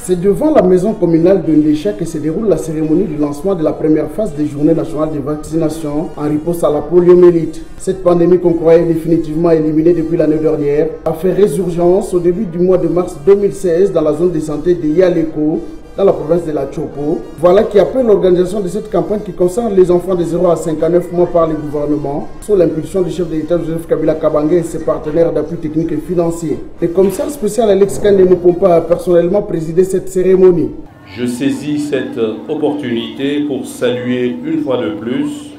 C'est devant la maison communale de Ndécha que se déroule la cérémonie du lancement de la première phase des journées nationales de vaccination en riposte à la poliomyélite. Cette pandémie qu'on croyait définitivement éliminée depuis l'année dernière a fait résurgence au début du mois de mars 2016 dans la zone de santé de Yaleko, dans la province de la Chopo. Voilà qui appelle l'organisation de cette campagne qui concerne les enfants de 0 à 59 mois par le gouvernement, sous l'impulsion du chef de l'État Joseph Kabila Kabange et ses partenaires d'appui technique et financier. Le commissaire spécial Alex Kandé Mupompa a personnellement présidé cette cérémonie. Je saisis cette opportunité pour saluer une fois de plus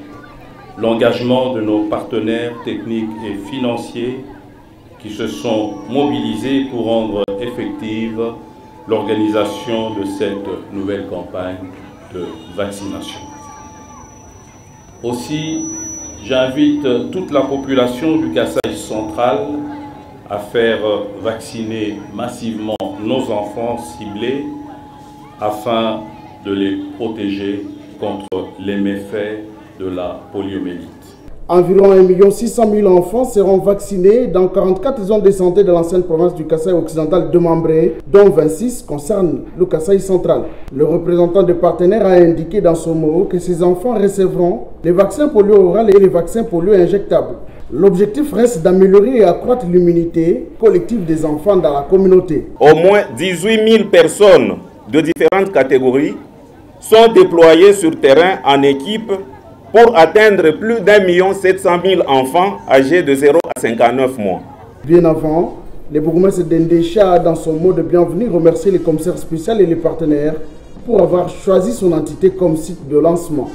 l'engagement de nos partenaires techniques et financiers qui se sont mobilisés pour rendre effective l'organisation de cette nouvelle campagne de vaccination. Aussi, j'invite toute la population du Kasaï central à faire vacciner massivement nos enfants ciblés afin de les protéger contre les méfaits de la poliomyélite. Environ 1 600 000 enfants seront vaccinés dans 44 zones de santé de l'ancienne province du Kasaï occidental de Mambré, dont 26 concernent le Kasaï central. Le représentant des partenaires a indiqué dans son mot que ces enfants recevront les vaccins polio oral et les vaccins polio injectables. L'objectif reste d'améliorer et accroître l'immunité collective des enfants dans la communauté. Au moins 18 000 personnes de différentes catégories sont déployées sur terrain en équipe pour atteindre plus d'1 700 000 enfants âgés de 0 à 59 mois. Bien avant, le bourgmestre de Ndécha a dans son mot de bienvenue remercié les commissaires spéciaux et les partenaires pour avoir choisi son entité comme site de lancement.